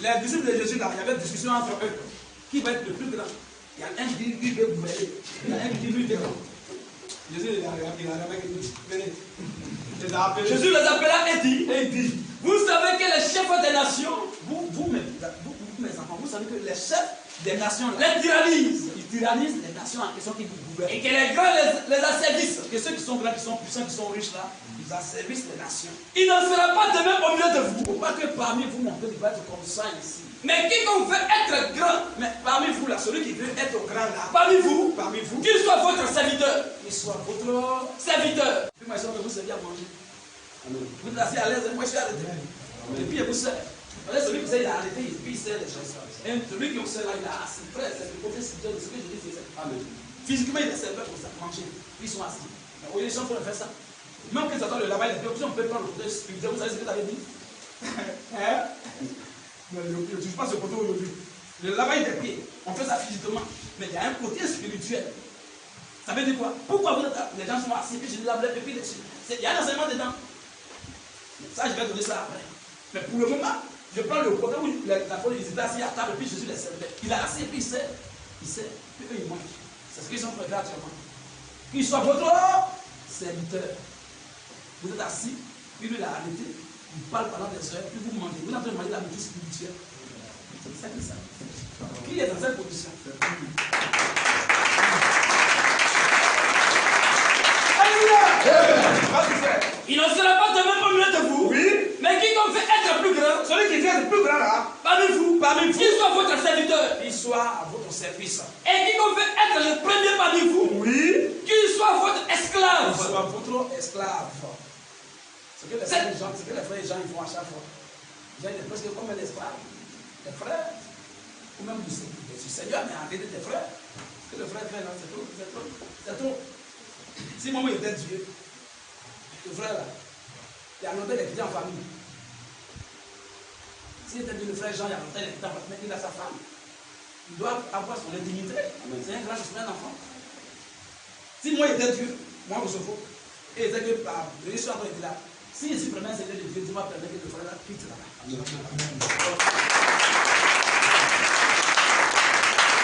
Les disciples de Jésus, là, il y avait une discussion entre eux. Qui va être le plus grand? Il y a un qui dit lui veut gouverner. Il y a un qui dit lui veut grand. Jésus les appela et dit, vous savez que les chefs des nations, vous mes enfants, vous savez que les chefs des nations les tyrannisent. Ils tyrannisent les nations en question qui vous gouvernent. Et que les grands les asservissent. Que ceux qui sont grands, qui sont puissants, qui sont riches là, ils asservissent les nations. Il n'en sera pas de même au milieu de vous. Il ne faut pas que parmi vous, mon père, il va être comme ça ici. Mais quiconque veut être grand, mais parmi vous là, celui qui veut être grand là, parmi vous, qu'il soit votre serviteur. Qu'il soit votre serviteur. Puis moi, je vais vous servir à manger. Amen. Vous êtes assez à l'aise, moi je suis arrêté. Et puis il vous sert. Celui qui sert, il a arrêté, et puis il sert les choses. Et celui qui vous sert là, il a assis. Frère, c'est le côté spirituel de ce que je dis, c'est ça. Amen. Physiquement, il est serveur pour ça, manger. Puis ils sont assis. Mais au lieu de faire ça. Même quand ils attendent le lavage, on peut prendre le côté spirituel. Vous savez ce que tu avais dit? Hein? Mais je ne touche pas ce côté aujourd'hui. Le lavage des pieds, on fait ça physiquement. Mais il y a un côté spirituel. Ça veut dire quoi? Pourquoi vous êtes là? Les gens sont assis, puis je lave les pieds dessus. Il y a un enseignement dedans. Ça, je vais donner ça après. Mais pour le moment, je prends le côté où la folie, ils étaient assis à table, puis Jésus les servait. Il a assis, puis il sert. Puis eux, ils mangent. C'est ce qu'ils ont fait actuellement. Qu'il soit votre serviteur. Vous êtes assis, puis lui, il a arrêté. Il parle pendant des heures, puis vous mangez. Vous êtes en train de manger la nourriture spirituelle. C'est ça qui ça. Qui est dans cette position? Il n'en sera pas de même au milieu de vous. Oui. Mais quiconque veut être plus grand, celui qui veut être plus grand là, parmi vous, qu'il soit votre serviteur, qu'il soit à votre service. Et quiconque veut être le premier parmi vous, oui, qu'il soit votre esclave. Qu'il soit votre esclave. Ce que les frères Jean ils font à chaque fois. Jean est presque comme un esclave. Les frères, ou même du Seigneur, mais en réalité des frères. Ce que le frère fait là, c'est trop. C'est trop. Si maman était Dieu, le frère là, il a longtemps qu'il était en famille. S'il était Dieu, le frère Jean, il a longtemps qu'il était en famille, mais il a sa femme. Il doit avoir son intimité. C'est un grand chemin d'enfant. Si moi j'étais Dieu, moi je faut. Et c'est que je suis en train de là. Si je suis vraiment Seigneur de Dieu, Dieu m'a permis que le frère là quitte là-bas.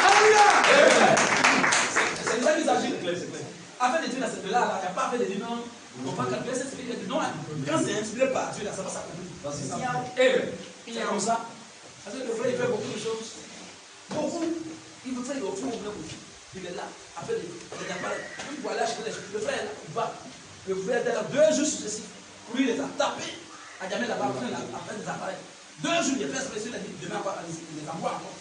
Alléluia! C'est ça qu'ils agissent. Afin de dire là, c'est de là, il n'y a pas fait de dire non. On va calculer cette spiritualité. Non, quand c'est inspiré par Dieu, là, ça va s'accomplir. Il est comme ça. Parce que le frère, il fait beaucoup de choses. Beaucoup. Il veut faire, il va faire au aussi. Il est là. Après, il apparaît. Il va aller acheter les choses. Le frère, là, il va. Le frère était là 2 jours successifs. Lui, il les a tapés. À jamais là-bas, après des appareils. 2 jours, il a fait expression, il a dit demain, il les envoie encore.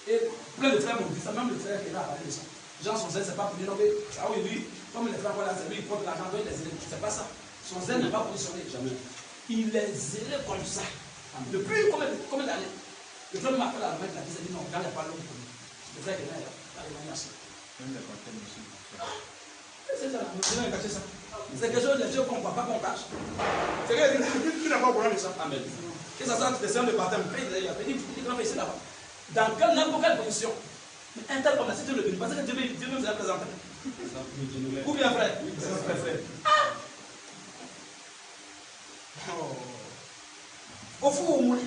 Et plein de frères m'ont dit ça, même le frère qui est là à parler de ça. Jean, son zèle, c'est pas pour dire non, mais ça oui, lui, comme les frères voilà, c'est lui, il porte l'argent, il les élève. C'est pas ça. Son zèle n'est pas positionné. Jamais. Il les élève comme ça. Depuis combien d'années? Le frère m'a fait la main, il a dit non, dans les parlons pour lui. Le frère qui est là, il a les ça. C'est ça, le caché ça. C'est quelque chose de Dieu qu'on ne voit pas, qu'on cache. C'est que tu n'as pas au courant de ça. Amen. Que ça soit des séances de baptême, il a dit grand ici là-bas. Dans n'importe quelle position. Mais un tel comme la cité le bénit, parce que Dieu nous a présenté. Ou bien frère? Oui, c'est frère. Au fond, au moins,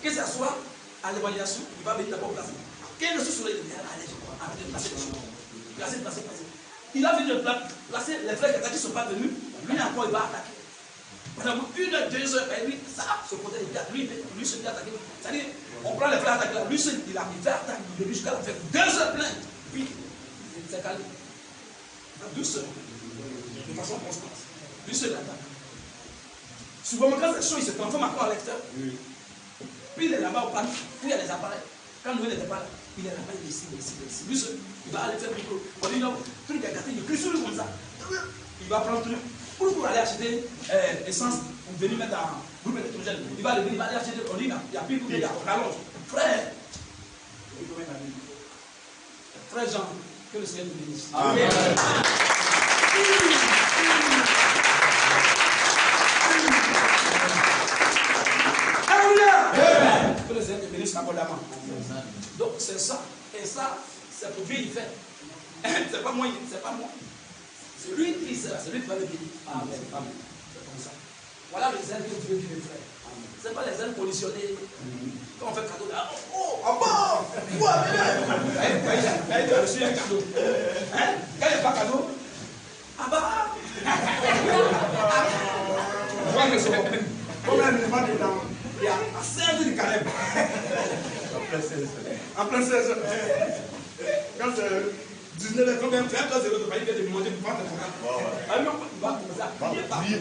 que ce soit à l'évaluation, il va venir d'abord placer. Quel est le soleil de l'air à l'aise, de placer les choses. Placer. Il a venu de placer les frères qui ne sont pas venus, lui encore il va attaquer. Pendant 1 heure, 2 heures, et lui, ça, ce côté, lui se dit attaquer. C'est-à-dire, on prend les frères attaquer là, lui, il a fait attaquer du début jusqu'à la fin, 2 heures pleines. Puis, il s'est calmé. Doucement, de façon constante. Lui seul attaque. Souvent, quand c'est chaud, il se transforme encore en lecteur. Puis il est là-bas au pan, puis il y a les appareils. Quand Noël n'était pas là, il est là-bas, il est ici. Lui seul, il va aller faire le micro. On dit non, tout est gâté, il crie sur lui comme ça. Il va prendre tout. Pour aller acheter essence, pour venir mettre dans le groupe électrogène. Il va aller acheter, on dit, il n'y a plus de il on allonge. Frère, frère Jean, que le Seigneur nous bénisse. Amen. Alléluia. Que le Seigneur nous bénisse abondamment. Donc c'est ça. Et ça, c'est pour lui il fait. C'est pas moi, c'est pas moi. C'est lui qui sera, c'est lui qui va le bénir. Amen. C'est comme ça. Voilà les ailes que Dieu dit les frères. Ce n'est pas les ailes conditionnées. Quand on fait cadeau, là, oh, ah bon, ouais, mais il a reçu un cadeau. Hein? Quand il n'y a pas cadeau, ah bah, vois que c'est bon. Comme un élément dedans, il y a 5 de carême. En plein 16. Quand c'est 19h, quand même, tu as 0 de payer, de demander pour prendre ton programme. Ah non, il va commencer à prier.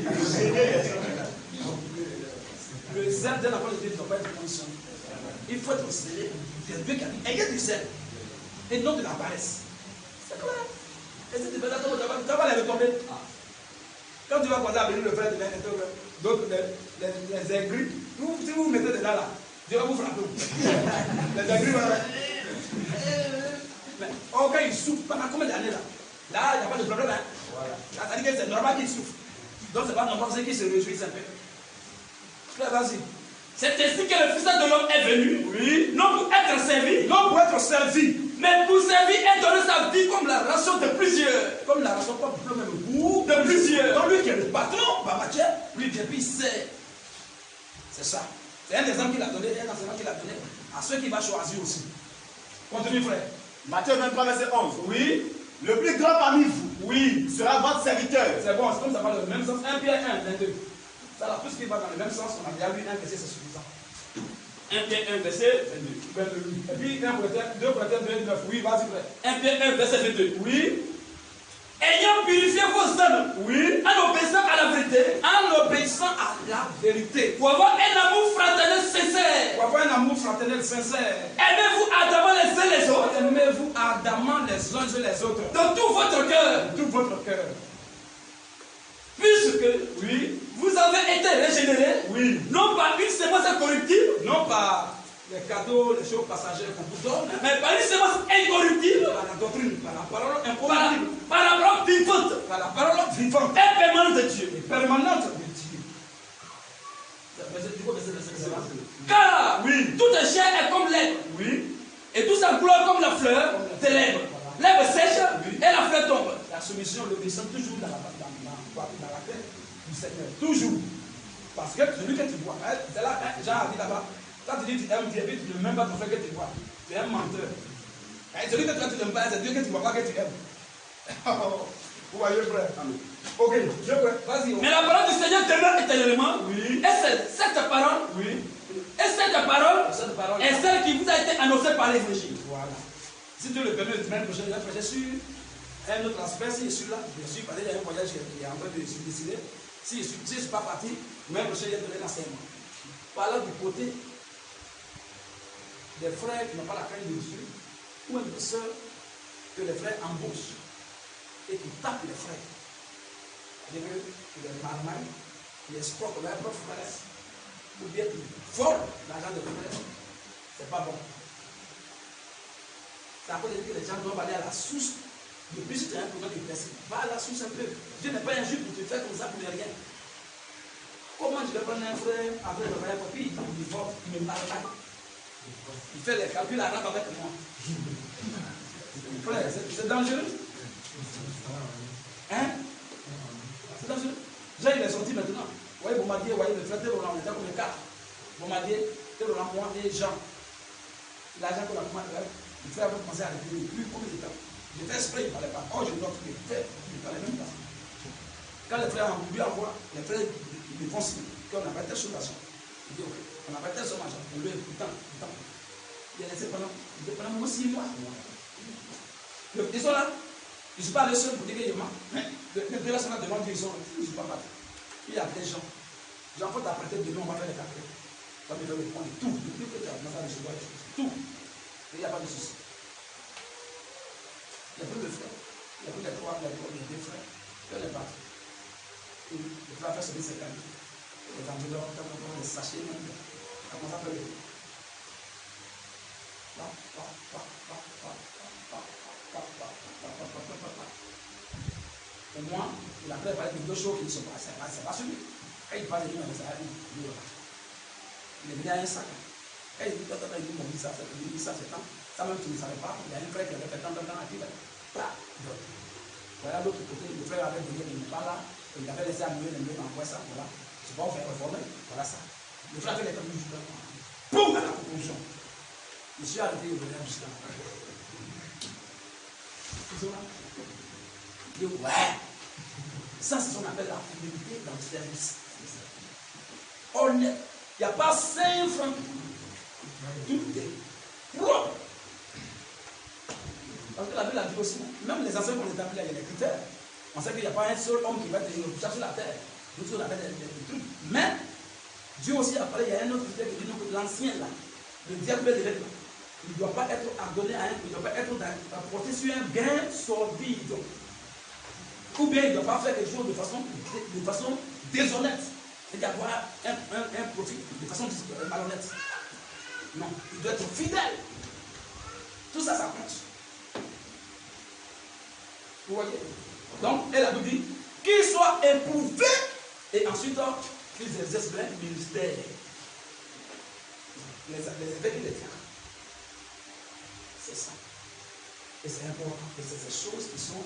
Le zèle d'un enfant de Dieu ne doit pas être conditionné. Il faut être scellé. Il y a Dieu qui a dit, ayez du zèle. Et non de la paresse. C'est clair. Et si tu fais ça, tu vas les retomber. Quand tu vas commencer à venir le frère de l'un et d'autres, les aigris, si vous mettez dedans là, Dieu va vous frapper. Les aigris, quand il souffre, pendant combien d'années là? Là, il n'y a pas de problème. Hein? Voilà. C'est-à-dire que c'est normal qu'il souffre. Donc c'est pas normal qu'il se réjouisse un peu. Vas-y. C'est ainsi que le Fils de l'homme est venu, oui, non pour être servi, non pour être servi, mais pour servir et donner sa vie comme la ration de plusieurs. Comme la ration, pas pour le même goût, de plusieurs. Donc lui qui est le patron, Babatier, lui vient puis il sert. C'est ça. C'est un exemple qu'il a donné, un enseignement qu'il a donné à ceux qu'il va choisir aussi. Continue, frère. Matthieu 23, verset 11. Oui. Le plus grand parmi vous, oui, sera votre serviteur. C'est bon, c'est comme ça va dans le même sens. 1 Pierre 1, 22. Ça, là, tout ce qui va dans le même sens, on a déjà lu un verset, c'est suffisant. 1 Pierre 1, verset 22. Et puis 2 Corinthiens 2, 9. Oui, vas-y, frère. 1 Pierre 1, verset 22. Oui. Ayant purifié vos âmes, oui, en obéissant à la vérité, en obéissant à la vérité, pour avoir un amour fraternel sincère. Pour avoir un amour fraternel sincère. Aimez-vous ardemment les uns les autres. Aimez-vous ardemment les uns et les autres. De tout votre cœur. De tout votre cœur. Puisque, oui, vous avez été régénérés, oui, non par une sémence corruptible, non par les cadeaux, les choses passagères qu'on vous donne, mais par une sémence incorruptible, par la doctrine, par la parole incorruptible, par la parole vivante, par la parole vivante, et permanente de Dieu, et permanente de Dieu. Car, oui, toute chair est comme l'herbe, oui, et toute sa couleur comme la fleur de l'herbe. L'herbe sèche, oui, et la fleur tombe. La soumission, l'obéissance, toujours dans la tête du Seigneur. Toujours. Parce que celui que tu vois, c'est là, Jean a dit là-bas, quand tu dis tu aimes Dieu, tu ne même pas ton frère que tu vois. Tu es un menteur. Celui que tu n'aimes pas, c'est Dieu que tu ne vois pas que tu aimes. Vous voyez, frère? Ok, je prends. Vas-y. Mais la parole du Seigneur demeure éternellement. Oui. Et cette parole, oui. Et cette parole est celle qui vous a été annoncée par l'évangile. Voilà. Si Dieu le permet, la semaine prochaine, je vais prêcher sur un autre aspect. Si je suis là, bien sûr, parce qu'il y a un voyage qui est en train de se décider. Si je ne suis pas parti, la semaine prochaine, je vais donner l'enseignement. Parlant du côté des frères qui n'ont pas la crainte de Dieu, ou même des sœurs que les frères embauchent et qui tapent les frères. C'est-à-dire qu'ils les marmaillent, ils escroquent leurs propres frères, ou bien ils volent l'argent des frères. C'est pas bon. C'est à cause de que les gens doivent aller à la source. Depuis que tu as un problème de personne, va à la source un peu. Dieu n'est pas injuste pour te faire comme ça pour rien. Comment je vais prendre un frère après le mariage, puis il vole, il me parle pas. Il fait les calculs arabes avec moi. Frère, c'est dangereux. Hein? C'est dangereux. Jean, il est sorti maintenant. Vous voyez, Bombardier, vous voyez, le frère de Roland, on était comme les quatre. Bombardier, de Roland, moi et Jean. L'argent qu'on a commandé, le frère avait commencé à répéter plus comme il était. J'ai fait exprès, il ne parlait pas. Oh, je dois trouver. Il ne parlait même pas. Quand les frères lui envoient, les frères ils font signe qu'on n'a pas telle sommation. Il dit, ok, on n'a pas telle sommation. On lui dit, putain. Il a laissé pendant moi 6 mois. Ils sont là. Ils ne sont pas allés seuls pour dire qu'ils mentent. Le deux là sont là devant Dieu, ils ne sont pas partis. Il a appelé Jean. Jean, il faut t'apprêter demain, on va faire les cafés. Ça me fait le point de tout. Depuis que tu as commencé à recevoir les choses. Tout. Et il n'y a pas de souci. Il y a plus de frères. Il y a plus de trois, il y a deux frères. Il est parti. Le frère a fait celui de ses amis. Les enveloppes, les sachets, même. Il a commencé à faire le. Au moins, il a préparé de 2 choses qui ne sont pas. C'est pas celui. Quand il parle de lui, ça va il est venu à un sac. Quand il dit, il dit, ça, c'est tant. Ça même, tu ne savais pas. Il y a un frère qui avait fait tant à qui. Voilà l'autre côté, le frère avait donné, il n'est pas là. Il avait laissé annuler les mieux dans quoi ça. Voilà. Je ne sais pas, on fait réformer. Voilà ça. Le frère fait les calculs juste là. Boum, à la conclusion. Je suis arrêté au bonheur juste là. Ils ont là. Il dit, ouais. Ça, c'est ce qu'on appelle la fidélité dans le service. Honnête. Il n'y a pas 5 francs. Tout est propre. Parce que la Bible a dit aussi, même les anciens qu'on établit là, il y a des critères. On sait qu'il n'y a pas un seul homme qui va tenir le sur la terre. Tout ce qu'on appelle des trucs. Mais, Dieu aussi a parlé, il y a un autre critère qui dit que l'ancien là, le diable de l'évêque là, il ne doit pas être ordonné à un, il ne doit pas être porté sur un gain sordide. Ou bien il ne doit pas faire quelque chose de façon déshonnête. C'est-à-dire avoir un profit de façon malhonnête. Non, il doit être fidèle. Tout ça, ça compte. Vous voyez? Donc, elle a dit qu'il soit éprouvé et ensuite qu'ils exercent le ministère. Les évêques et les diacres. C'est ça. Et c'est important. Et c'est ces choses qui sont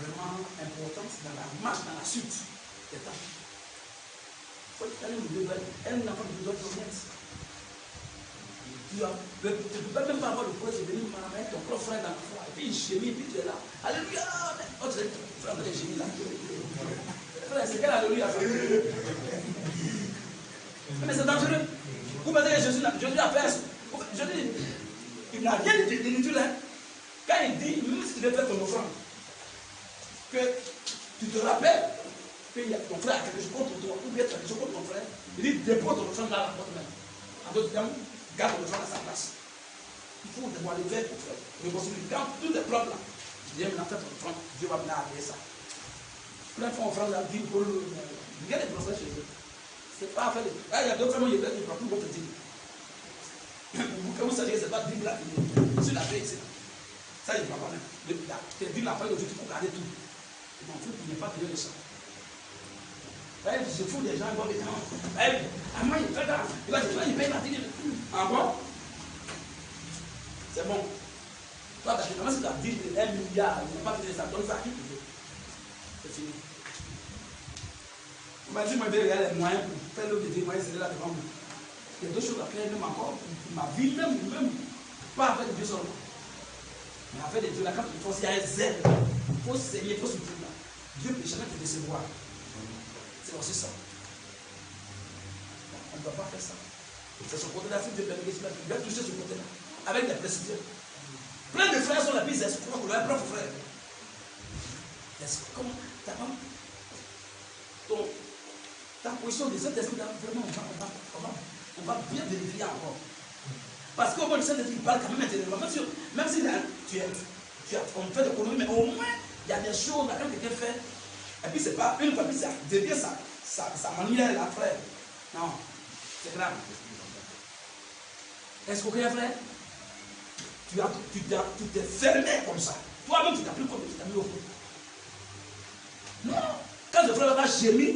vraiment importantes dans la marche, dans la suite des temps. Il faut que un enfant qui doit être honnête. Tu ne peux même pas avoir le courage de venir mettre ton propre frère dans la foi. Et puis il gémit, et puis tu es là. Alléluia! Oh, tu es frère, tu es gémi là. Frère, c'est quel alléluia? Mais c'est dangereux. Vous pensez que Jésus a fait. Je dis, il n'a rien dit d'inutile. Quand il dit, même si tu veux faire ton offrande, que tu te rappelles que ton frère a quelque chose contre toi, ou bien tu as quelque chose contre ton frère, il dit, dépose ton offrande dans la porte même. En d'autres termes, garde le offrande à sa place. Il faut devoir le faire pour faire. Quand tout est propre là, viens maintenant faire ton offrande, Dieu va venir arrêter ça. Plein de fois, offrande là, dit pour le. Il y a des procès chez eux. C'est pas fait. Il y a d'autres femmes qui ne peuvent plus votre dire. Vous savez que ce n'est pas Bible la vie. Sur la paix, c'est. Ça, il ne va pas même. Tu dis la paix de Dieu, tu peux garder tout. Il m'en fout, il n'est pas payé de ça. Je fous des gens, ils vont dire, moi, il fait grave. Il va dire, il paye la télé. Ah bon? C'est bon. Toi, tu as commencé à dire 1 milliard, il n'a pas fait ça, donne ça à qui tu veux. C'est fini. On m'a dit, moi, il y a les moyens pour faire le métier, moi, c'est là devant moi. Il y a deux choses à faire, même encore, pour ma vie, même, pas avec Dieu seulement. Mais avec des dieux, là, quand il faut, il y a un zèle, il faut saigner, il faut souffrir là. Dieu ne peut jamais te décevoir. C'est aussi ça. On ne doit pas faire ça. C'est son côté-là, si Dieu permet qu'il doit toucher ce côté-là, avec des précisions. Plein de frères sont la piste escrocs pour leur propre frère. Comment ta femme, ta position de cet esprit-là, vraiment, on va bien vérifier encore. Parce qu'au moins, le Saint-Esprit parle quand même intérieurement. Même si on fait de l'économie, mais au moins, il y a des choses, quand quelqu'un fait, et puis c'est pas une fois, puis ça devient ça manière la frère. Non, c'est grave. Est-ce que rien frère? Tu t'es fermé comme ça. Toi-même, tu t'as pris comme tu t'as mis au fond. Non, quand le frère va gémir,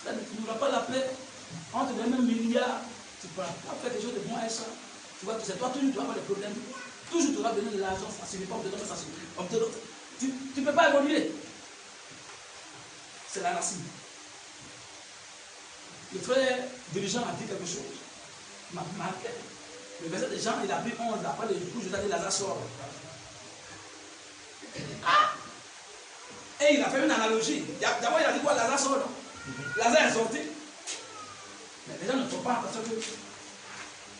tu n'auras pas la paix. On te donne un milliard, tu ne pourras pas faire quelque chose de bon à ça. Tu vois, c'est toi, toujours tu vas avoir des problèmes. Toujours tu vas donner de l'argent, ça ne suffit pas, on te donne ça. Tu ne peux pas évoluer. C'est la racine. Le frère dirigeant a dit quelque chose. Il m'a marqué. Le verset des gens, il a pris 11, après le coup, je t'ai dit, Lazare sort. Ah! Et il a fait une analogie. D'abord, il a dit quoi? Lazare sort, non? Lazare est sorti. Mais les gens ne font pas parce que.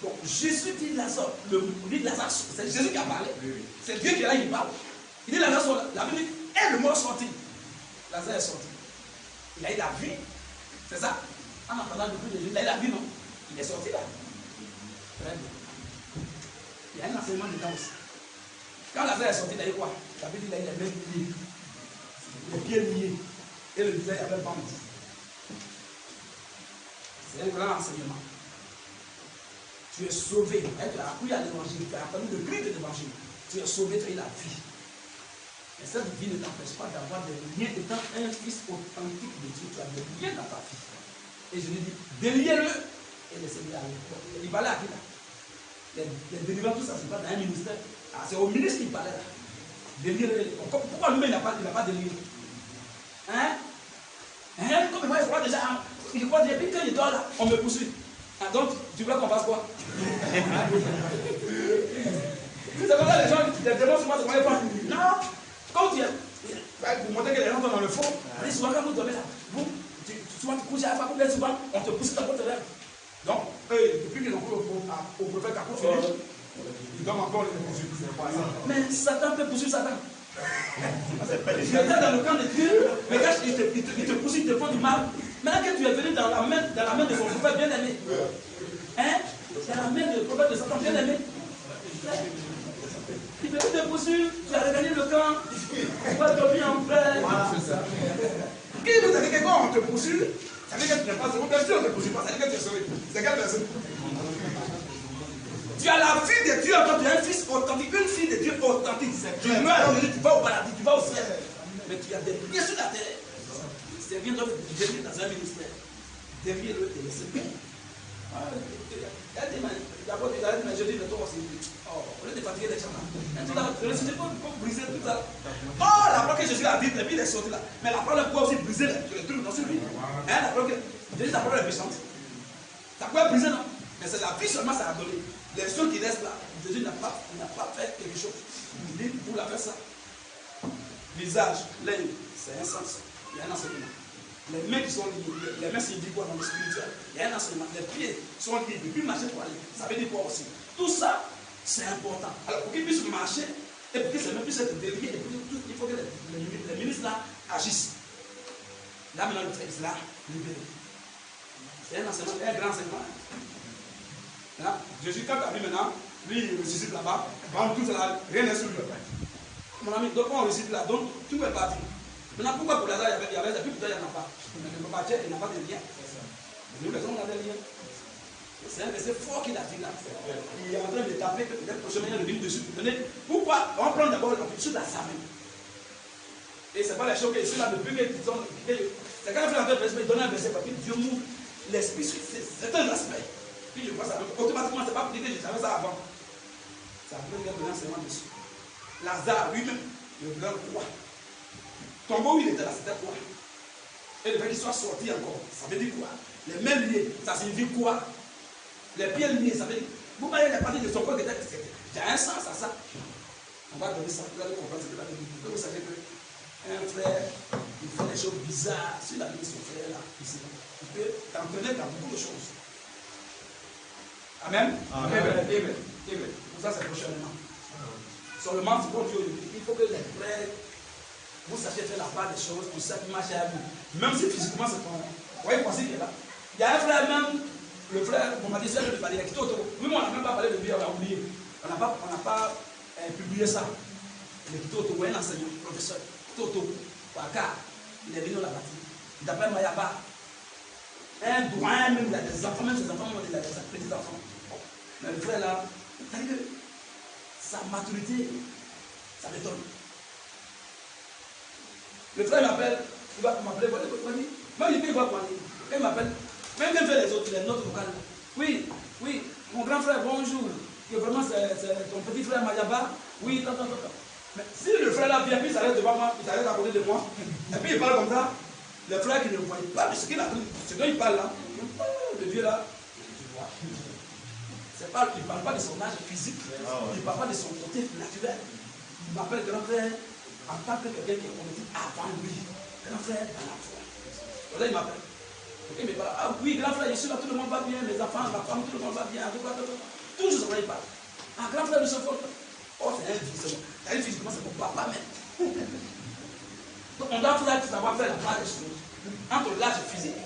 Donc, Jésus dit Lazare. Dit Lazare, c'est Jésus qui a parlé. C'est Dieu qui est là, il parle. Il dit Lazare sort. La Bible dit, et le mort sorti. Lazare est sorti. Il a eu la vie. C'est ça? En entendant le bruit de Jésus, il a eu la vie, non? Il est sorti là. Très bien. Il y a un enseignement dedans aussi. Quand Lazare est sorti, il a eu quoi? La Bible dit il a eu les mains liées, les pieds liés, et le visage avait bandé. C'est un grand enseignement. Tu es sauvé. Tu as appris à l'évangile, tu as entendu le cri de l'évangile. Tu es sauvé, tu as eu la vie. Et cette vie ne t'empêche pas d'avoir des liens. Étant un fils authentique de Dieu, tu as des liens dans ta vie. Et je lui dis, déliez-le et laissez-le aller. Il parlait à qui là? Les délivrants, tout ça, c'est pas dans un ministère. Ah, c'est au ministre qui parlait là. Déliez-le. Pourquoi lui-même il n'a pas délivré? Hein? Comme il va déjà. Il croit déjà, puis quand il dort là, on me poursuit. Ah, donc, tu veux qu'on fasse quoi? C'est comme ça les gens qui te demandent souvent ce qu'on est pas. Non, quand tu es. Pour montrer que les gens sont dans le fond, souvent quand vous dormez là, souvent tu couches à la fois, souvent on te pousse dans votre rêve. Donc, depuis qu'ils ont cru au prophète Capot Philippe, ils dorment encore les poursuivre. Mais Satan peut poursuivre Satan. Tu étais dans le camp de Dieu, mais quand il te poursuit, il te font du mal. Maintenant que tu es venu dans la main de son prophète bien-aimé, hein? C'est la main du prophète de Satan bien-aimé. Il peut te poursuivre, tu as regagné le camp, tu vas dormir en paix. Qui vous a dit que quand on te poursuit, ça veut dire que tu n'es pas sauvé. Bien sûr, on ne te poursuit pas, ça veut dire que tu es sauvé. C'est quelle personne? Tu as la fille de Dieu, toi tu es un fils authentique, une fille de Dieu authentique. Tu meurs alors tu vas au paradis, tu vas au ciel. Mais tu as des pieds sur la terre. C'est bien de devenir dans un ministère. Deviens le téléspectateur. D'abord, tu as dit, mais je dis, mais toi aussi. Oh, au lieu de fatiguer les gens là. Tu l'as ressuscité pour briser tout ça. Oh, la fois que Jésus a dit, et puis il est sorti là. Mais la parole peut aussi briser le truc dans celui. La parole que Jésus, la parole est puissante. Ça peut briser, non? Mais c'est la vie seulement, ça a donné. Les choses qui restent là, Jésus n'a pas fait quelque chose. Il dit, pour la faire ça. Visage, l'œil, c'est un sens. Il y a un enseignement. Les mains qui sont liées, les mains signifient quoi dans le spirituel? Il y a un enseignement. Les pieds sont liés, depuis marcher pour aller. Ça veut dire quoi aussi? Tout ça, c'est important. Alors, pour qu'ils puissent marcher, et pour que ces mains puissent être déliées, il faut que les ministres là agissent. Là, maintenant, le texte là, libéré. C'est un enseignement, un grand enseignement. Là, Jésus, quand tu as vu maintenant, lui, il ressuscite là-bas, tout cela, rien n'est sur lui. Mon ami, donc on récite là, donc tout est parti. Maintenant, pourquoi pour Lazare, il y avait plus il n'y en a pas. Mais il n'a pas de lien. Nous, les hommes, on a des liens. C'est un verset fort qu'il a dit là. Il est en train de taper que peut-être prochainement, il vient dessus. Pourquoi? On prend d'abord sur la savane. Et ce n'est pas la chose que ici, là, depuis qu'ils sont. C'est quand il fait un verset, il donne un verset, parce que Dieu m'ouvre l'esprit sur certains aspects. Puis je vois ça. Automatiquement, ce n'est pas pour dire que je savais ça avant. Ça a pris un enseignement dessus. Lazare lui-même, le grand roi. Tombeau où il était là, c'était quoi? Et le fait qu'il soit sorti encore, ça veut dire quoi? Les mains liées, ça signifie quoi? Les pieds liés, ça veut dire. Vous voyez les parties de son corps qui étaient. Il y a un sens à ça. On va donner ça, vous allez comprendre ce que la Bible dit. Vous savez qu'un frère, il fait des choses bizarres. Si la vie de son frère là, ici, il peut t'entraîner dans beaucoup de choses. Amen? Amen. Pour ça, c'est prochainement. Seulement, c'est pour Dieu. Il faut que les frères, vous sachiez faire la part des choses pour ça qui marche à vous. Même si physiquement c'est ton. Vous voyez, pensez qu'il est là. Il y a un frère même, le frère, on m'a dit, c'est le palais, qui était autour. Oui, mais on n'a même pas parlé de lui, on a oublié. On n'a pas publié ça. Il est autour, un enseignant, professeur, Toto, Waka, il est venu dans la bâtie. D'après Mayaba, un doyen, même il a des enfants, même ses enfants, il a des petits-enfants. Mais le frère là, c'est-à-dire que sa maturité, ça m'étonne. Le frère m'appelle, il va m'appeler, même il va parler. Quand il m'appelle, même il fait les notes vocales. Oui, mon grand frère, bonjour. Que vraiment c'est ton petit frère Mayaba. Oui, tant. Mais si le frère là vient, puis il s'arrête devant moi, il s'arrête à côté de moi, et puis il parle comme ça, le frère qui ne voit pas de ce qu'il a dit, ce dont il parle là, le vieux là, il ne parle pas de son âge physique, il ne parle pas de son côté naturel. Il m'appelle grand frère en tant que quelqu'un qui est converti avant lui. Grand frère dans la foi. Là, il m'appelle. Il me parle. Ah oui, grand frère, je suis là, tout le monde va bien, mes enfants, ma femme, tout le monde va bien. Toujours ça, il parle. Ah, grand frère, nous sommes forts. Oh, c'est un fils. C'est physiquement, c'est mon papa même. Donc, on doit savoir faire la part des choses entre l'âge physique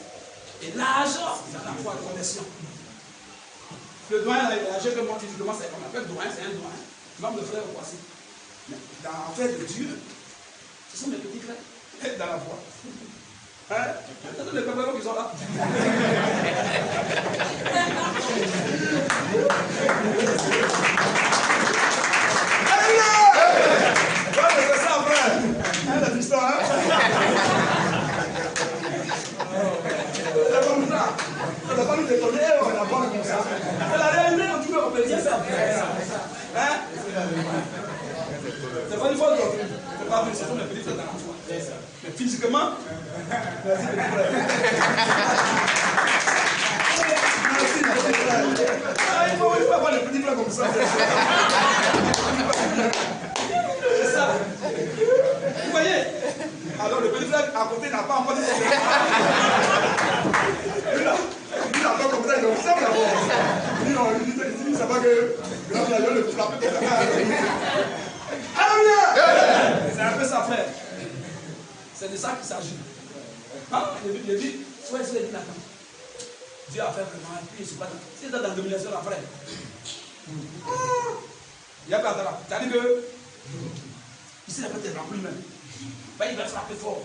et l'âge dans la foi de conversion. Le doyen, il est âgé que moi, physiquement, c'est qu'on appelle doyen, c'est un doyen. Même le frère au voici. Mais dans l'affaire de Dieu, ce sont mes petits frères dans la foi. Hein? C'est les préparés qui sont là. C'est ça, frère. Le fiston, hein? C'est comme ça. On n'a pas nous détonner, on n'a pas comme ça. C'est la réalité, on peut bien faire. Hein? C'est pas une fois d'aujourd'hui. C'est pas une saison, mais petit frère dans la foi. Mais physiquement, merci, petit frère. Merci. comme ça. C'est ça. Vous voyez? Alors le petit frère à côté n'a pas encore dit ça. Lui là, comme ça, il est observe d'abord. Lui, il ne sait pas que il a le frapper comme ça. Alléluia! C'est un peu ça, frère. C'est de ça qu'il s'agit. Hein? Il dit, soit il dit maintenant. Dieu a fait vraiment un puits, c'est pas dans. C'est dans la domination après. Il y a pas de là. C'est-à-dire que. Ici, il n'a pas été rempli même. Ben, il va frapper fort.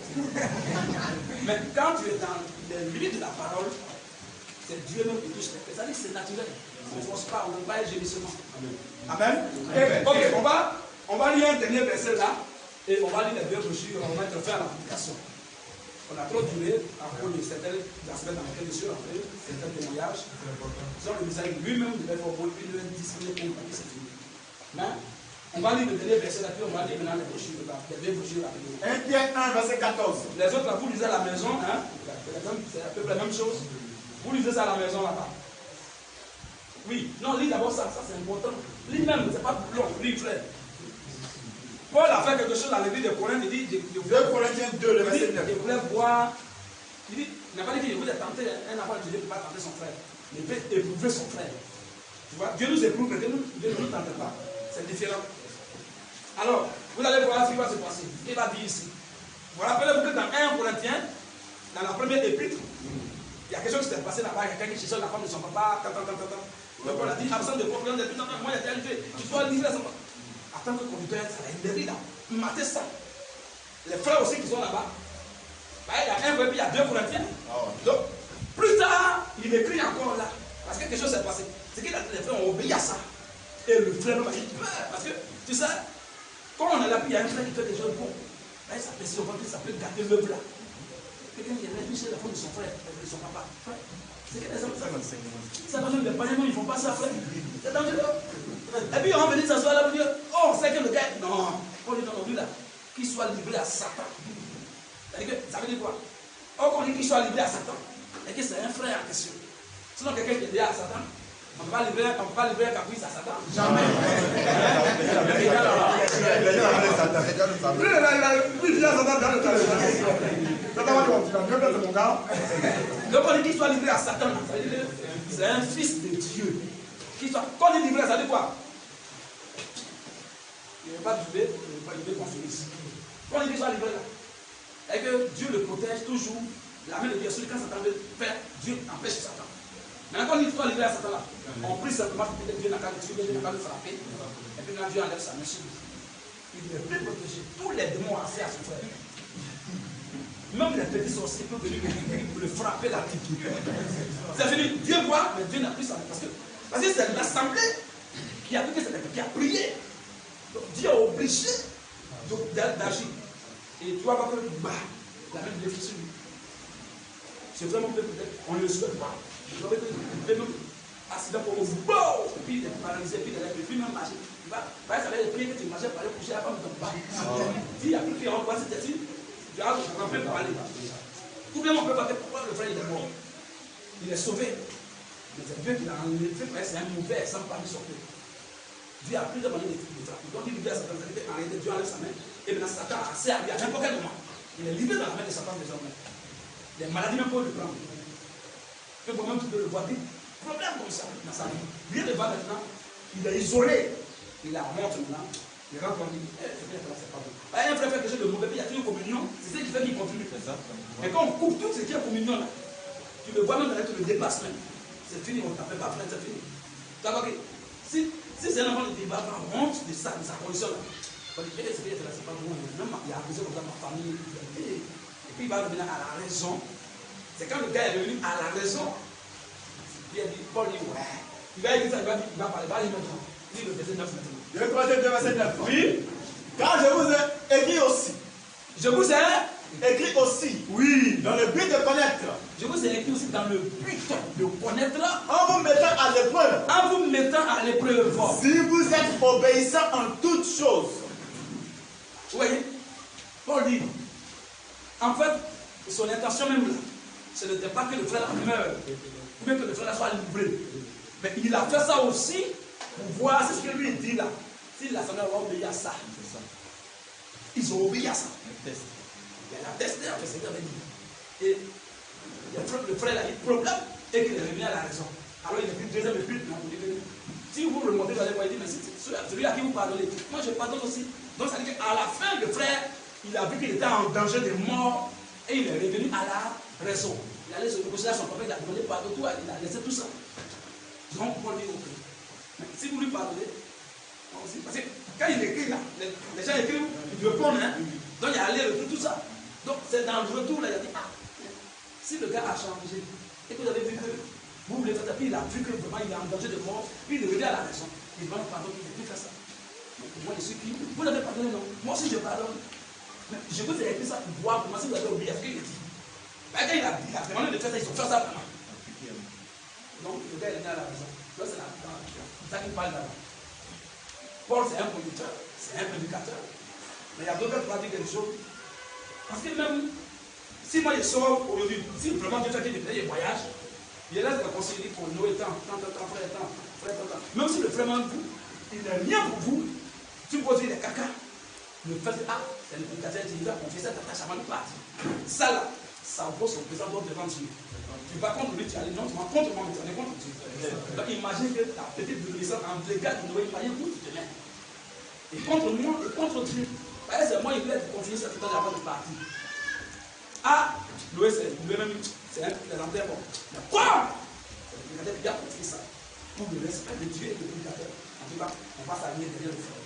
Mais quand tu es dans les limites de la parole, c'est Dieu même qui touche les faits. C'est-à-dire que c'est naturel. On ne force pas, on ne va pas être gémissement. Amen. Ok, on va lire un dernier verset là. Et on va lire les deux brochures, on va mettre fin à l'application. On a trop duré à cause de certains aspects dans lesquels je suis rentré, certains témoignages. Jean le Messager lui-même devait faire au moins 1 heure 10 minutes pour que c'est fini. Mais on va lire le dernier verset là, puis on va lire maintenant les brochures, les deux brochures là. 1 Pierre 1, verset 14. Les autres là, vous lisez à la maison, hein? C'est à peu près la même chose. Vous lisez ça à la maison là-bas. Oui, non, lis d'abord ça c'est important. Lis même, c'est pas long, lis frère. Paul a fait quelque chose dans l'église de Corinthe, il dit, 2 Corinthiens 2, le verset 9. Il voulait voir, il dit, il n'a pas dit qu'il voulait tenter un enfant de Dieu ne peut pas tenter son frère. Il peut éprouver son frère. Tu vois, Dieu nous éprouve, mais Dieu ne nous tente pas. C'est différent. Alors, vous allez voir ce qui va se passer. Il va dire ici. Vous rappelez-vous que dans 1 Corinthiens, dans la première épître, il y a quelque chose qui s'est passé là-bas, il y a quelqu'un qui cherchait la femme de son papa, donc on a dit, absent de confiance, depuis longtemps, moi il y a arrivé, il faut livrer à son papa. En tant que conducteur, ça a énervé là. Matez ça. Les frères aussi qui sont là-bas. Bah, il y a un et puis il y a 2 Corinthiens. Donc, plus tard, il écrit encore là. Parce que quelque chose s'est passé. C'est que les frères ont obéi à ça. Et le frère m'a dit peur. Parce que, tu sais, quand on est là, puis il y a un frère qui fait des choses bons. Bah, il s'appelle gâter l'œuvre là. Quelqu'un qui est là, chez la femme de son frère, de son papa. Frère. C'est que les hommes, ça va les païens, ils ne font pas ça, frère. C'est dangereux. Et puis on va venir s'asseoir là pour dire, oh, c'est que le gars. Non, on dit non, lui là, qu'il soit livré à Satan. Ça veut dire quoi? Or, on dit qu'il soit livré à Satan, et que c'est un frère en question. Sinon, quelqu'un qui est lié à Satan, on ne peut pas livrer un caprice à Satan. Jamais. Lui, il vient à Satan dans le talent. Satan va dire, tu vas bien mon gars. Donc, on dit qu'il soit livré à Satan. Ça veut dire que c'est un fils de Dieu. Quand il est livré, ça veut dire quoi? Il ne veut pas vivre, il veut construire ici. Quand il dit qu'il soit livré là, et que Dieu le protège toujours, la main de Dieu, quand Satan veut faire, Dieu empêche Satan. Maintenant, quand il soit livré à Satan là, on prie simplement pour que Dieu n'a qu'à le tuer, Dieu n'a qu'à le frapper, et puis quand Dieu enlève sa main sur lui, il ne peut protéger tous les démons à faire à son frère. Même les petits sorciers peuvent venir le frapper la tête. C'est fini, Dieu voit, mais Dieu n'a plus sa main. Parce que c'est l'assemblée qui a prié. Donc Dieu est obligé d'agir. Et tu vois pas que la même Dieu sur lui. C'est vraiment peut-être, on ne le souhaite pas. Il doit être accident pour vous. Et puis il est paralysé, puis il ne peut même marcher. Il va, ça va être prier que tu marchais par aller coucher, la femme ne tombe pas. S'il n'y a plus de on voit cette tête, tu as un peu parler. Ou bien on peut pas faire pourquoi le frère il est mort. Il est sauvé. Mais c'est Dieu qui l'a enlevé, c'est un mauvais exemple parmi son peuple. Dieu a plusieurs manières de frapper. Donc il libère Satan, c'est en réalité Dieu enlève sa main. Et maintenant Satan a assez à lui à n'importe quel moment. Il est libéré dans la main de Satan désormais. Les maladies même peuvent le prendre. Et vous-même tu peux le voir. Des problèmes comme ça dans sa vie. Rien ne va maintenant. Il est isolé. Il la montre maintenant. Il rentre en lui. C'est pas bon. Un frère fait quelque chose de mauvais, puis il y a une communion. C'est ce qui fait qu'il continue. Et quand on coupe tout ce qui est communion là, tu le vois même dans le dépasse même. C'est fini, on ne t'appelle pas frère, c'est fini. Tu vois que si c'est un enfant qui va avoir honte de sa condition là, on dit, c'est pas bon, même il a abusé comme ça ma famille. Et puis il va revenir à la raison. C'est quand le gars est revenu à la raison, il a dit, Paul dit, ouais. Il va dire ça, il va parler, il va dire maintenant. Il dit le verset 9 maintenant. Le Corinthiens 2, verset 9. Oui. Car je vous ai écrit aussi. Je vous ai écrit aussi. Oui. Dans le but de connaître. Je vous ai écrit aussi dans le but de connaître. En vous mettant à l'épreuve. En vous mettant à l'épreuve. Si vous êtes obéissant en toutes choses. Vous voyez, Paul dit, en fait, son intention même là, ce n'était pas que le frère meure, ou bien que le frère soit livré. Mais il a fait ça aussi pour voir ce que lui dit là. Si l'assemblée va obéir à ça. Ils ont obéi à ça. Il a testé, en fait, c'est ce qu'il avait dit. Et le frère a eu problème et qu'il est revenu à la raison. Alors il a pris deuxième but. Si vous remontez dans les voies, il dit, mais celui à qui vous pardonnez, moi je pardonne aussi. Donc ça veut dire qu'à la fin, le frère, il a vu qu'il était en danger de mort et il est revenu à la raison. Il allait se reposer à son papa, il a demandé pardon, il a laissé tout ça. Donc pour lui, ok. Mais si vous lui pardonnez, parce que quand il écrit là, les gens écrivent, ils répondent, hein. Donc il y a aller-retour, tout ça. Donc c'est dans le retour là, il a dit, ah, si le gars a changé, et que vous avez vu que vous voulez faire ça, puis il a vu que vraiment il est en danger de mort, puis il est revenu à la raison, il demande pardon, il ne peut plus faire ça. Donc moi je suis qui? Vous l'avez pardonné, non? Moi aussi je pardonne. Mais je vous ai écrit ça pour voir comment si vous avez oublié ce qu'il a dit. Mais quand il a demandé de faire ça, ils ont fait ça vraiment. Donc le gars est venu à la raison. Ça c'est ça qu'il parle là-bas. Paul c'est un conducteur, c'est un prédicateur. Mais il y a d'autres qui pratiquent quelque chose. Parce que même si moi je sors aujourd'hui, si vraiment Dieu fait qu'il me paye un voyage, il laisse me conseiller pour Noé tant, frère. Même si le frère manque vous, il n'est rien pour vous. Si vous posez des caca, le fait que c'est le prédicateur qui va confier cette tâche avant de partir. Ça là, ça vaut son présent devant Dieu. Tu vas contre lui, tu allais non, tu vas contre moi, mais tu es contre Dieu. Donc imagine que ta petite obéissance en dégâts de Noé, imagine où tu te mets. Et contre moi, et contre Dieu. C'est moi, il voulait te confier cette tâche avant de partir. Ah, Noé, c'est un présenteur bon. Mais quoi? Le prédicateur qui a confié ça. Pour le respect de Dieu et du prédicateur. En tout cas, on va s'aligner derrière le frère.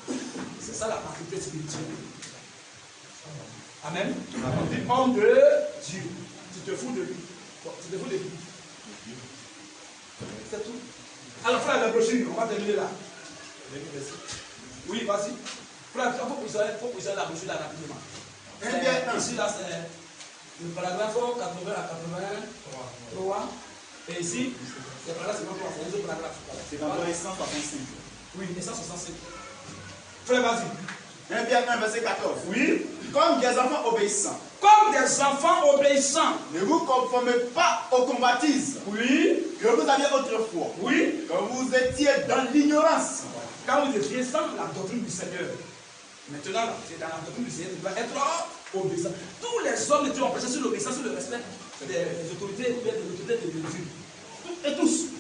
C'est ça la parité spirituelle. Amen. On dit homme de Dieu. Tu te fous de lui. Tu te fous de lui. C'est tout. Alors, frère, la brochure, on va terminer là. Oui, vas-y. Frère, il faut poser la brochure là rapidement. Ici, là, c'est le paragraphe 80 à 83. Et ici, c'est le paragraphe 53. C'est les autres paragraphes. C'est dans le 165. Oui, 165. Frère, vas-y. 1 Pierre 1, verset 14. Oui. Comme des enfants obéissants. Comme des enfants obéissants. Ne vous conformez pas aux convoitises. Oui. Que vous aviez autrefois. Oui. Quand vous étiez dans l'ignorance. Quand vous étiez sans la doctrine du Seigneur. Maintenant, c'est dans la doctrine du Seigneur, tu dois être obéissant. Tous les hommes de Dieu ont prêché sur l'obéissance, sur le respect des autorités ou bien de l'autorité de Dieu. Et tous.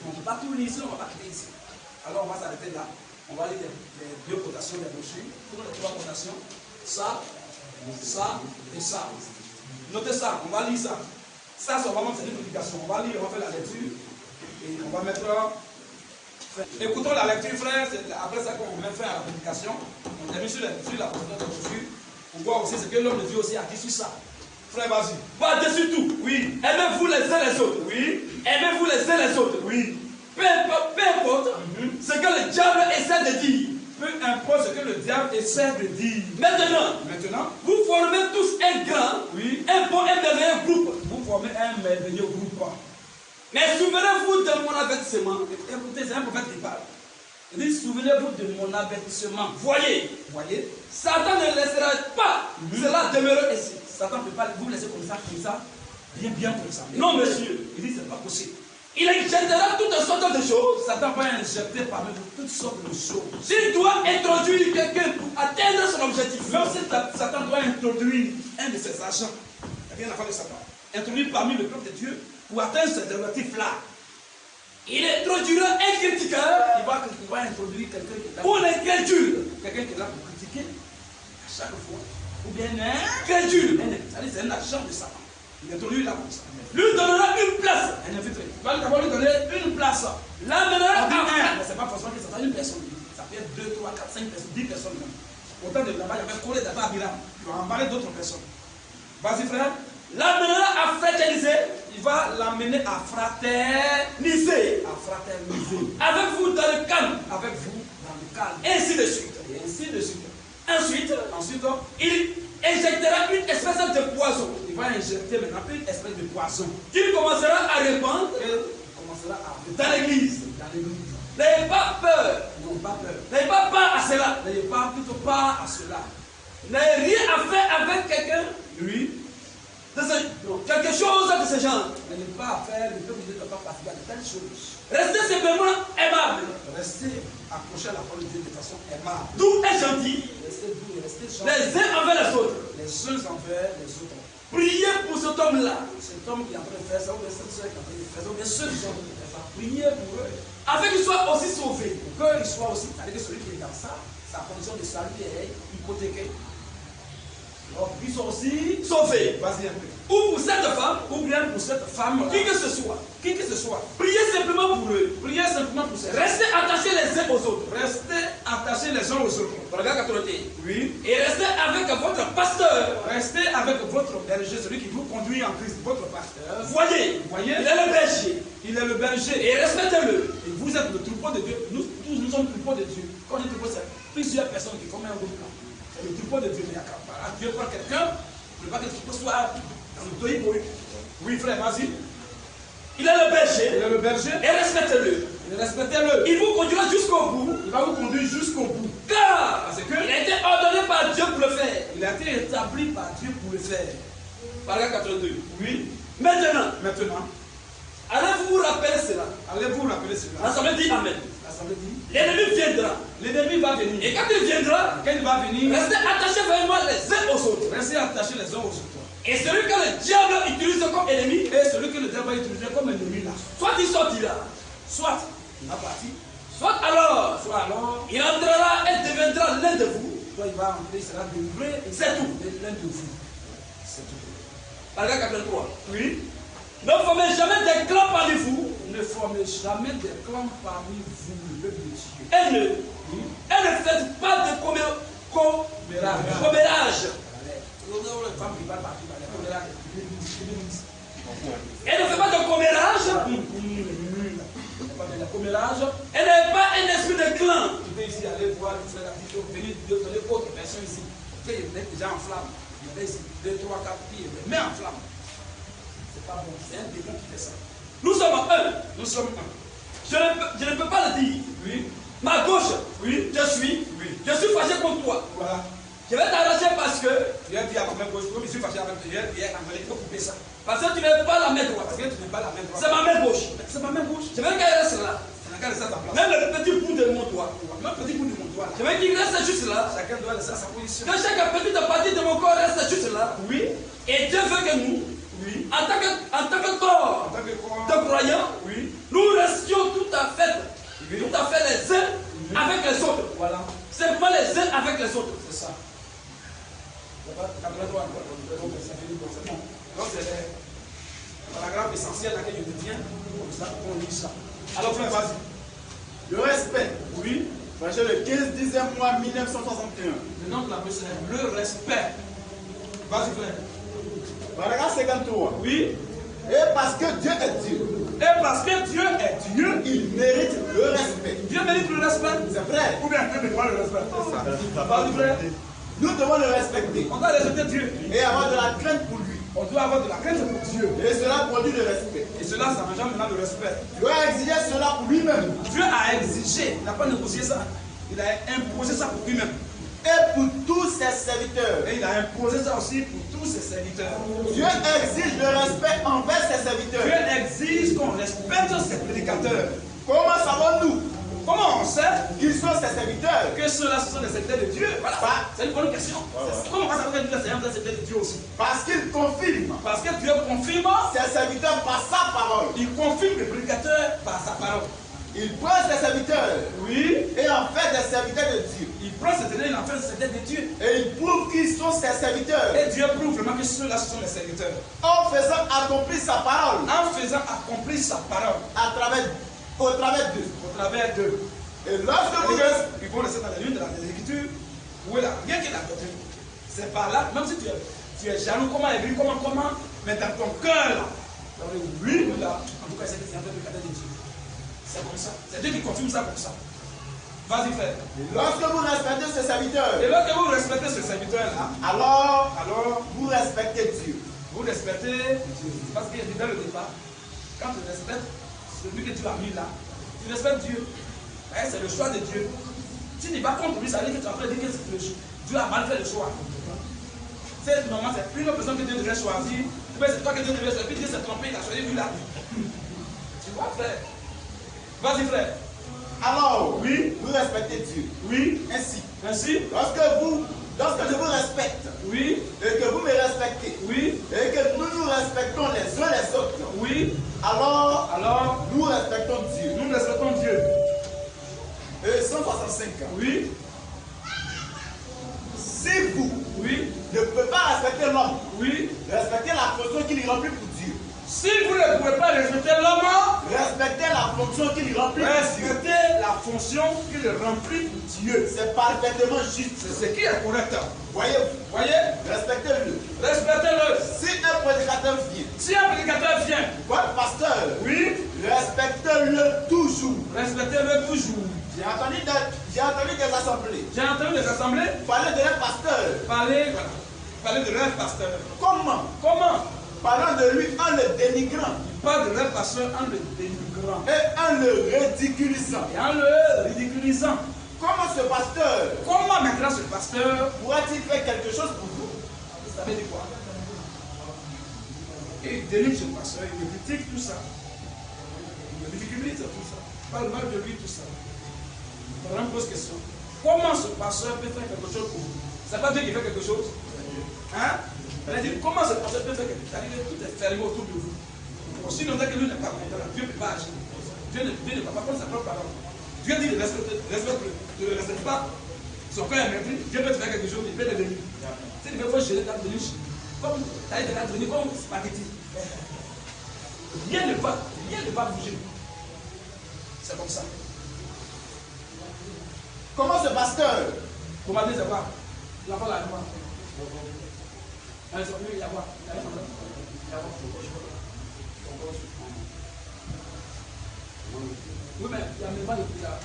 On ne peut pas tout lire ici, on ne va pas quitter ici. Alors on va s'arrêter là. On va lire les deux cotations des brochures. Pour les trois cotations. Ça et ça. Notez ça, on va lire ça. Ça, c'est vraiment une prédication. On va lire, on va faire la lecture. Et on va mettre. Écoutons la lecture, frère. C'est après ça qu'on met fin à la prédication. On termine sur la prédication des brochures. Pour voir aussi ce que l'homme de Dieu aussi a dit sur ça. Frère, vas-y. Par-dessus tout. Oui. Aimez-vous les uns les autres. Oui. Aimez-vous les uns les autres. Oui. Peu importe ce que le diable essaie de dire. Peu importe ce que le diable essaie de dire. Maintenant, vous formez tous un grand, un bon et merveilleux groupe. Vous formez un merveilleux groupe. Mais souvenez-vous de mon avertissement. Écoutez, c'est un prophète qui parle. Il dit, souvenez-vous de mon avertissement. Voyez, Satan ne laissera pas cela demeurer ici. Satan ne peut pas vous laisser comme ça, bien comme ça. Non, monsieur. Il dit, c'est pas possible. Il injectera toutes sortes de choses. Satan va injecter parmi vous toutes sortes de choses. S'il doit introduire quelqu'un pour atteindre son objectif, même si Satan doit introduire un de ses agents, il n'y a rien à faire de Satan. Introduire parmi le peuple de Dieu pour atteindre cet objectif-là. Il introduira un critiqueur, il va introduire quelqu'un qui est là. Ou un incrédule, quelqu'un qui est là pour critiquer à chaque fois. Ou bien un incrédule, c'est un agent de Satan. Il introduit là comme ça. Lui donnera une place. Un infiltré. Il va d'abord lui donner une place. L'amènera à un. Mais ce n'est pas forcément que ça soit une personne. Ça peut être 2, 3, 4, 5 personnes, 10 personnes même. Autant de là-bas, il y avait collé d'abord à Biram. Il va en parler d'autres personnes. Vas-y, frère. L'amènera à fraterniser. Il va l'amener à fraterniser. Avec vous dans le calme. Avec vous dans le calme. Et ainsi de suite. Et ainsi de suite. Ensuite, il injectera une espèce de poison. Il va injecter maintenant une espèce de poison qu'il commencera à répandre dans l'église. N'ayez pas peur. N'ayez pas peur à cela. N'ayez pas plutôt peur à cela. N'ayez rien à faire avec quelqu'un, quelque chose de ce genre. N'ayez pas à faire, le peuple ne doit pas participer à de telles choses. Restez simplement aimable. Restez accrochés à la parole de Dieu de façon aimable. Doux et gentil. Restez doux et restez gentils. Les uns envers les autres. Les uns envers les autres. Priez pour cet homme-là. Cet homme qui est en train de faire ça, ou bien cette soeur qui est en train de faire ça, ou bien ceux qui sont en train de faire ça. Priez pour eux. Afin qu'ils soient aussi sauvés. Pour qu'ils soient aussi, c'est-à-dire que celui qui est dans ça, sa condition de salut est hypothéquée. Donc, ils sont aussi Sauvés. Vas-y un peu. Ou pour cette femme. Ou bien pour cette femme, Qui que ce soit. qui que ce soit. Priez simplement pour eux. Priez simplement pour ces gens. Restez attachés les uns aux autres. Restez attachés les uns aux autres. Regarde 81. Oui. Et restez avec votre pasteur. Restez avec votre berger, celui qui vous conduit en Christ, votre pasteur. Voyez. Voyez, Il est le berger. il est le berger. Et respectez-le. Et vous êtes le troupeau de Dieu. Nous tous, nous sommes le troupeau de Dieu. Quand on dit troupeau, c'est plusieurs personnes qui forment un groupe. C'est le troupeau de Dieu. Mais à Dieu prend quelqu'un, ne pas que le troupeau soit dans le toit pour lui. Oui, frère, vas-y. Il est le Il berger. est le berger. Et respectez-le. Et respectez-le. Il vous conduira jusqu'au bout. Il va vous conduire jusqu'au bout. Car Parce que il a été ordonné par Dieu pour le faire. il a été établi par Dieu pour le faire. Paragraphe 82. Oui. Maintenant, Maintenant, allez-vous vous rappeler cela. allez-vous rappeler cela. L'Assemblée dit Amen. L'Assemblée dit, L'ennemi viendra. l'ennemi va venir. Et quand il viendra, Quand il va venir, restez attachés vraiment les uns aux autres. restez attachés les uns aux autres. Et celui que le diable utilise comme ennemi, Et celui que le diable va utiliser comme ennemi là, soit il sortira, soit il va partir, soit alors soit alors, il entrera et deviendra l'un de vous. soit il va entrer, il sera délivré et C'est tout. l'un de vous. C'est tout. Paragraphe 83. Oui. Ne formez jamais des clans parmi vous Ne formez jamais des clans parmi vous, le peuple de Dieu. et ne faites pas de commérage. Les femmes qui parlent partout, les femmes Et ne faites pas de commérage. la commérage. Et n'ayez pas un esprit de clan. Tu peux ici aller voir le frère Abidjo, venir donner autre personne ici. Tu peux mettre déjà en flamme. Il y a ici 2, 3, 4 pieds, mais en flamme. C'est pas bon, c'est un démon qui fait ça. Nous sommes un. Nous sommes un. Je ne peux pas le dire. Oui, Ma gauche, oui, je suis. oui. Je suis fâché contre toi. Voilà. Je vais t'arracher parce que Tu as dit à ma main gauche, comme je suis fâché avec toi, hier, il faut couper ça. Parce que tu n'es pas la main droite. Parce que tu n'es pas la main droite. C'est ma main gauche. C'est ma main gauche. Je veux qu'elle reste là. C'est laquelle ça ta place. Même le petit bout de mon doigt. Même petit bout de mon doigt là. Je veux qu'il reste juste là. Chacun doit laisser sa position. Que chaque petite partie de mon corps reste juste là. Oui, Et Dieu veut que nous, oui. en tant que En corps tant que croyant, de croyants, oui, nous restions tout à fait les uns avec les autres. voilà, Simplement les uns avec les autres. c'est ça. Il n'y a pas de droit, donc ça fait c'est bon. Donc c'est le paragraphe essentiel dans lequel je me tiens, comme ça, on lit ça. Alors frère, vas-y. Le respect. Oui, Frère, le 15 10e mois 1961. le nom de la personne est le respect. Vas-y frère. Paragraphe 53. Oui, Et parce que Dieu est Dieu, et parce que Dieu est Dieu, il mérite le respect. Dieu mérite le respect. C'est vrai. Ou bien Dieu mérite le respect. Vas-y frère. Nous devons le respecter On doit respecter Dieu. et avoir de la crainte pour lui. On doit avoir de la crainte pour Dieu. Et cela produit le respect. Et cela, ça engendre maintenant le respect. Dieu a exigé cela pour lui-même Dieu a exigé, il n'a pas négocié ça. Il a imposé ça pour lui-même. et pour tous ses serviteurs. Et il a imposé ça aussi pour tous ses serviteurs. Dieu exige le respect envers ses serviteurs. Dieu exige qu'on respecte ses prédicateurs. Comment savons-nous Comment on sait qu'ils sont ses serviteurs? que ceux-là, ce sont des serviteurs de Dieu? Voilà, c'est une bonne question. Comment on va savoir que Dieu est un serviteur de Dieu aussi? Parce qu'il confirme Parce que Dieu confirme, ses serviteurs par sa parole. il confirme les prédicateurs par sa parole. Il prend ses serviteurs Oui, et en fait des serviteurs de Dieu. il prend ces derniers, il en fait des serviteurs de Dieu. Et il prouve qu'ils sont ses serviteurs Et Dieu prouve vraiment que ceux-là, ce sont les serviteurs. en faisant accomplir sa parole En faisant accomplir sa parole au travers d'eux. au travers d'eux. Et lorsque vous Ils vont rester dans la lutte de l'Écriture. Où est là? Rien que la doctrine. C'est par là, même si tu es jaloux, comment, mais dans ton cœur là, oui, là, en tout cas, c'est un peu le cadre de Dieu. C'est comme ça. C'est Dieu qui confirme ça comme ça. Vas-y, frère. lorsque vous respectez ses serviteurs, Et lorsque vous respectez ce serviteur-là, alors vous respectez Dieu. vous respectez Dieu. Parce qu'il dit dans le départ, quand tu respectes celui que tu as mis là, tu respectes Dieu. C'est le choix de Dieu. Si tu n'es pas contre lui, ça veut dire que tu es en train de dire que Dieu a mal fait le choix. C'est normalement, c'est une autre personne que Dieu devrait choisir. C'est toi que Dieu devrait choisir. Puis Dieu s'est trompé, il a choisi lui là. Tu vois, frère. Vas-y, frère. Alors, Oui. vous respectez Dieu. Oui. Ainsi, Ainsi. lorsque je vous respecte Oui. et que vous me respectez Oui. et que nous nous respectons les uns les autres, Oui. alors nous respectons Dieu. Nous respectons Dieu. Et 165 ans. Oui. Si vous Oui. ne pouvez pas respecter l'homme, Oui. respectez la fonction qu'il remplit pour Dieu. Si vous ne pouvez pas respecter l'homme, Respectez la fonction qu'il remplit pour Dieu. respectez la fonction qu'il remplit pour Dieu. C'est parfaitement juste. C'est ce qui est correct. Voyez-vous, Voyez? respectez-le. Respectez-le. Si un prédicateur vient, Si un prédicateur vient, votre pasteur, oui, respectez-le toujours. respectez-le toujours. J'ai entendu des assemblées J'ai entendu des assemblées parler de leur pasteur. parler de leur pasteur. Comment? Comment? Parlant de lui en le dénigrant Ils parlent de leur pasteur en le dénigrant et en le ridiculisant. et en le ridiculisant. Comment ce pasteur Comment maintenant ce pasteur, pourra-t-il faire quelque chose pour vous? vous savez de quoi? Et il dénigre ce pasteur, il le critique tout ça. Il le ridiculise tout ça. Il parle mal de lui tout ça. Voilà, me pose question. Comment ce pasteur peut faire quelque chose pour vous? C'est pas Dieu qui fait quelque chose? Hein? Elle a dit, comment ce pasteur peut faire quelque chose? C'est-à-dire que tout est fermé autour de vous. Si longtemps que lui n'est pas content, Dieu ne peut pas agir. Dieu ne peut pas prendre sa propre parole. Dieu dit, ne respecte pas. Son cœur est mépris, Dieu peut te faire quelque chose, il peut le venir. Si tu veux faire gérer ta venue, comme tu as été là, comme spaghetti. Rien ne va bouger. C'est comme ça. Comment ce pasteur Comment dire, c'est quoi? La parole à moi. Allez, il y a quoi? Il y a oui, mais il n'y a même pas de prière.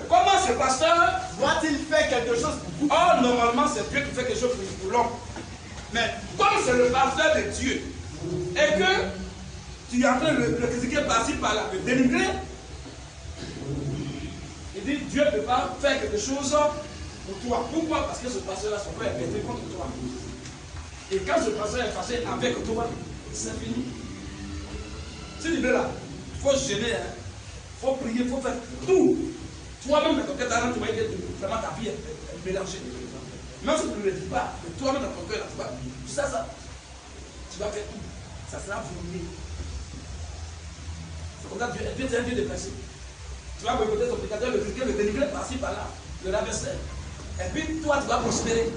Comment ce pasteur doit-il faire quelque chose pour vous? Oh, normalement, c'est Dieu qui fait quelque chose pour l'homme. Mais comme c'est le pasteur de Dieu, et que tu es en train de le critiquer par-ci, par-là, de dénigrer, il dit Dieu ne peut pas faire quelque chose pour toi. Pourquoi? Parce que ce pasteur-là, son frère est pété contre toi. Et quand ce pasteur est fâché avec toi, c'est fini. Si tu veux là, il faut gêner, il faut prier, il faut faire tout. Toi-même, dans ton cœur, tu vois que vraiment ta vie est mélangée. Même si tu ne le dis pas, mais toi-même dans ton cœur, tu vas faire tout. Ça sera voulu. C'est comme ça que Dieu est un Dieu de principe. Tu vas écouter ton prédicateur, le critiquer, le dénigrer par-ci, par-là, le rabaisser. Et puis toi, tu vas prospérer.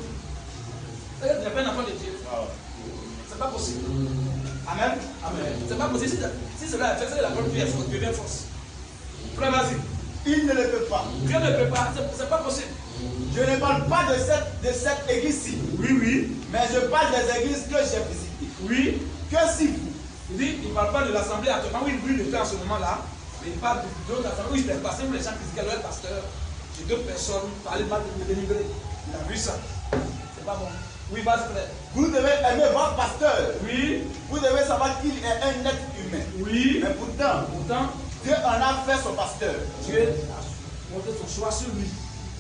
Tu n'es pas un enfant de Dieu. C'est pas possible. Amen. Amen. C'est pas possible. Si cela est fait, c'est la bonne vie devient force. Frère, vas-y. Il ne le peut pas. Dieu ne peut pas. C'est pas possible. Je ne parle pas de cette église-ci. Oui, oui. Mais je parle des églises que j'ai visitées. Oui. Que si vous, Il dit, il ne parle pas de l'assemblée actuellement. Oui, lui, il le fait en ce moment-là. Mais il parle d'autres assemblées où il est passé, où les gens critiquaient leur pasteur. J'ai d'autres personnes parler mal de me dénigrer. Il a vu ça. C'est pas bon. Oui, vas-y, frère. vous devez aimer votre pasteur. Oui. Vous devez savoir qu'il est un être humain. Oui. Mais pourtant, Dieu en a fait son pasteur. Dieu a montré son choix sur lui.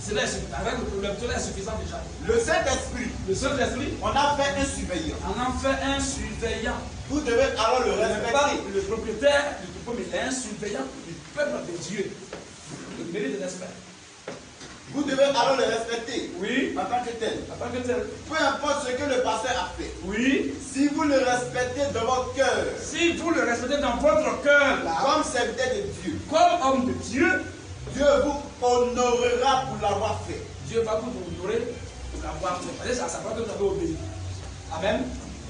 Cela est suffisant. Avec le problème, cela est suffisant déjà. Le Saint-Esprit, Le Saint-Esprit, on a fait un surveillant. on en fait un surveillant. Vous devez alors le Il n'est pas respecter. le propriétaire du troupeau, mais il est un surveillant du peuple de Dieu. Le mérite de l'esprit. Vous devez alors le respecter Oui. en tant que tel. En tant que tel. Peu importe ce que le pasteur a fait. Oui. Si vous le respectez dans votre cœur, Si vous le respectez dans votre cœur, là, comme serviteur de Dieu, comme homme de Dieu, Dieu vous honorera pour l'avoir fait. Dieu va vous honorer pour l'avoir fait. Parce que ça prend que vous avez obéi. Amen.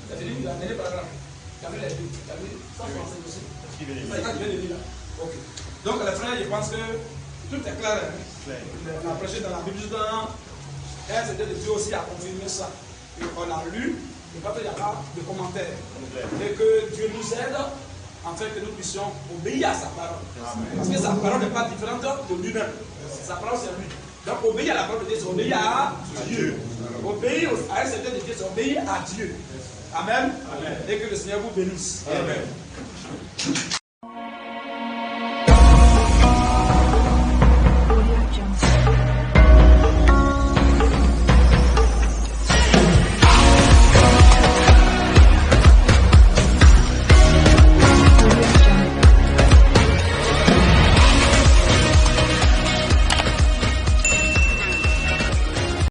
C'est fini, il a donné par exemple. Tu as vu les deux. Tu as vu ça, français aussi. C'est ça que je viens de dire là. Ok. Donc, les frères, je pense que tout est clair. Hein? On a prêché dans la Bible justement. Un c'était de Dieu aussi a confirmé ça. Et on a lu. Et quand il n'y a pas de commentaires. Et que Dieu nous aide afin que nous puissions obéir à sa parole. Parce que sa parole n'est pas différente de lui-même. Sa parole, c'est lui. Donc, obéir à la parole de Dieu, c'est obéir à Dieu. Obéir à un certain de Dieu, c'est obéir à Dieu. Amen. Et que le Seigneur vous bénisse. Amen.